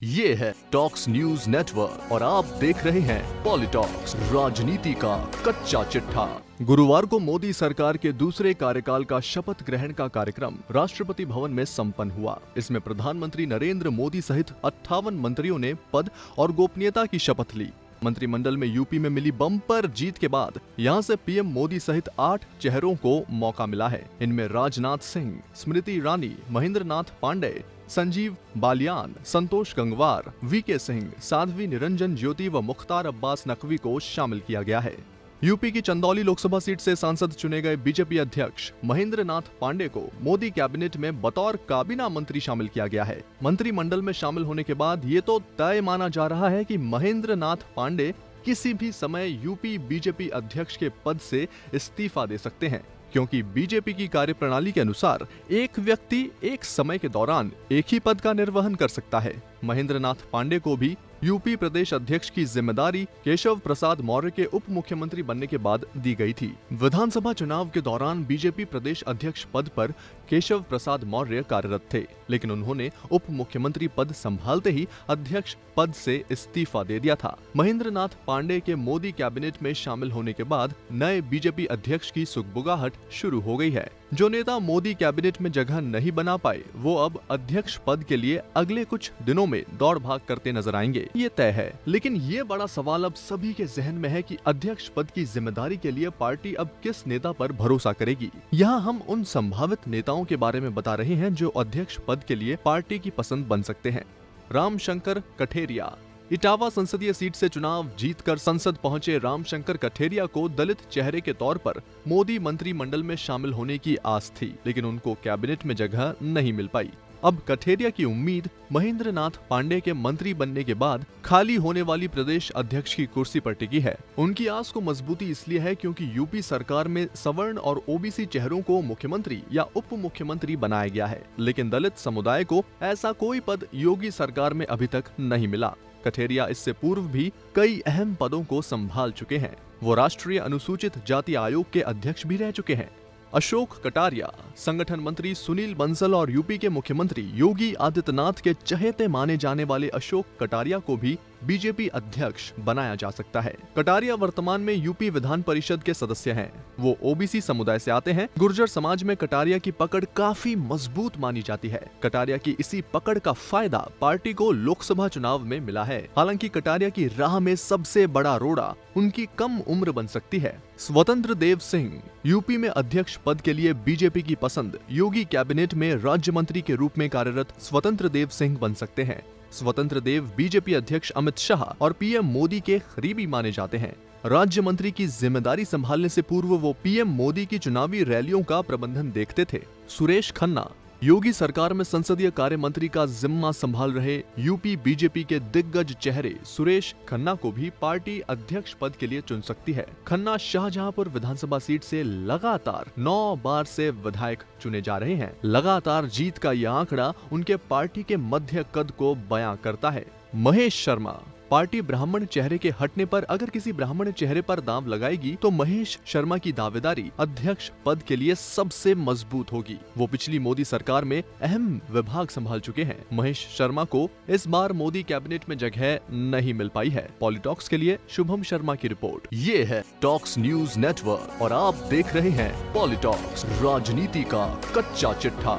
ये है talks news network और आप देख रहे हैं पॉलिटॉक्स, राजनीति का कच्चा चिट्ठा। गुरुवार को मोदी सरकार के दूसरे कार्यकाल का शपथ ग्रहण का कार्यक्रम राष्ट्रपति भवन में संपन्न हुआ। इसमें प्रधानमंत्री नरेंद्र मोदी सहित 58 मंत्रियों ने पद और गोपनीयता की शपथ ली। मंत्रिमंडल में यूपी में मिली बम्पर जीत के बाद यहां से पीएम मोदी सहित 8 चेहरों को मौका मिला है। इनमें राजनाथ सिंह, स्मृति ईरानी, महेंद्र नाथ पांडे, संजीव बालियान, संतोष गंगवार, वीके सिंह, साध्वी निरंजन ज्योति व मुख्तार अब्बास नकवी को शामिल किया गया है। यूपी की चंदौली लोकसभा सीट से सांसद चुने गए बीजेपी अध्यक्ष महेंद्र नाथ पांडे को मोदी कैबिनेट में बतौर काबीना मंत्री शामिल किया गया है। मंत्रिमंडल में शामिल होने के बाद ये तो तय माना जा रहा है कि महेंद्र नाथ पांडे किसी भी समय यूपी बीजेपी अध्यक्ष के पद से इस्तीफा दे सकते हैं, क्योंकि बीजेपी की कार्यप्रणाली के अनुसार एक व्यक्ति एक समय के दौरान एक ही पद का निर्वहन कर सकता है। महेंद्र नाथ पांडे को भी यूपी प्रदेश अध्यक्ष की जिम्मेदारी केशव प्रसाद मौर्य के उप मुख्यमंत्री बनने के बाद दी गई थी। विधानसभा चुनाव के दौरान बीजेपी प्रदेश अध्यक्ष पद पर केशव प्रसाद मौर्य कार्यरत थे, लेकिन उन्होंने उप मुख्यमंत्री पद संभालते ही अध्यक्ष पद से इस्तीफा दे दिया था। महेंद्र नाथ पांडे के मोदी कैबिनेट में शामिल होने के बाद नए बीजेपी अध्यक्ष की सुगबुगाहट शुरू हो गई है। जो नेता मोदी कैबिनेट में जगह नहीं बना पाए, वो अब अध्यक्ष पद के लिए अगले कुछ दिनों में दौड़ भाग करते नजर आएंगे, ये तय है। लेकिन ये बड़ा सवाल अब सभी के जहन में है कि अध्यक्ष पद की जिम्मेदारी के लिए पार्टी अब किस नेता पर भरोसा करेगी। यहाँ हम उन संभावित नेताओं के बारे में बता रहे हैं जो अध्यक्ष पद के लिए पार्टी की पसंद बन सकते हैं। रामशंकर कठेरिया। इटावा संसदीय सीट से चुनाव जीतकर संसद पहुंचे रामशंकर कठेरिया को दलित चेहरे के तौर पर मोदी मंत्रिमंडल में शामिल होने की आस थी, लेकिन उनको कैबिनेट में जगह नहीं मिल पाई। अब कठेरिया की उम्मीद महेंद्र नाथ पांडे के मंत्री बनने के बाद खाली होने वाली प्रदेश अध्यक्ष की कुर्सी पर टिकी है। उनकी आस को मजबूती इसलिए है क्योंकि यूपी सरकार में सवर्ण और ओबीसी चेहरों को मुख्यमंत्री या उप मुख्यमंत्री बनाया गया है, लेकिन दलित समुदाय को ऐसा कोई पद योगी सरकार में अभी तक नहीं मिला। कठेरिया इससे पूर्व भी कई अहम पदों को संभाल चुके हैं। वो राष्ट्रीय अनुसूचित जाति आयोग के अध्यक्ष भी रह चुके हैं। अशोक कटारिया। संगठन मंत्री सुनील बंसल और यूपी के मुख्यमंत्री योगी आदित्यनाथ के चहेते माने जाने वाले अशोक कटारिया को भी बीजेपी अध्यक्ष बनाया जा सकता है। कटारिया वर्तमान में यूपी विधान परिषद के सदस्य हैं। वो ओबीसी समुदाय से आते हैं। गुर्जर समाज में कटारिया की पकड़ काफी मजबूत मानी जाती है। कटारिया की इसी पकड़ का फायदा पार्टी को लोकसभा चुनाव में मिला है। हालांकि कटारिया की राह में सबसे बड़ा रोड़ा उनकी कम उम्र बन सकती है। स्वतंत्र देव सिंह। यूपी में अध्यक्ष पद के लिए बीजेपी की पसंद योगी कैबिनेट में राज्य मंत्री के रूप में कार्यरत स्वतंत्र देव सिंह बन सकते हैं। स्वतंत्र देव बीजेपी अध्यक्ष अमित शाह और पीएम मोदी के करीबी माने जाते हैं। राज्य मंत्री की जिम्मेदारी संभालने से पूर्व वो पीएम मोदी की चुनावी रैलियों का प्रबंधन देखते थे। सुरेश खन्ना। योगी सरकार में संसदीय कार्य मंत्री का जिम्मा संभाल रहे यूपी बीजेपी के दिग्गज चेहरे सुरेश खन्ना को भी पार्टी अध्यक्ष पद के लिए चुन सकती है। खन्ना शाहजहांपुर विधानसभा सीट से लगातार 9 बार से विधायक चुने जा रहे हैं। लगातार जीत का यह आंकड़ा उनके पार्टी के मध्य कद को बयां करता है। महेश शर्मा। पार्टी ब्राह्मण चेहरे के हटने पर अगर किसी ब्राह्मण चेहरे पर दांव लगाएगी तो महेश शर्मा की दावेदारी अध्यक्ष पद के लिए सबसे मजबूत होगी। वो पिछली मोदी सरकार में अहम विभाग संभाल चुके हैं। महेश शर्मा को इस बार मोदी कैबिनेट में जगह नहीं मिल पाई है। पॉलिटॉक्स के लिए शुभम शर्मा की रिपोर्ट। ये है टॉक्स न्यूज नेटवर्क और आप देख रहे हैं पॉलिटॉक्स, राजनीति का कच्चा चिट्ठा।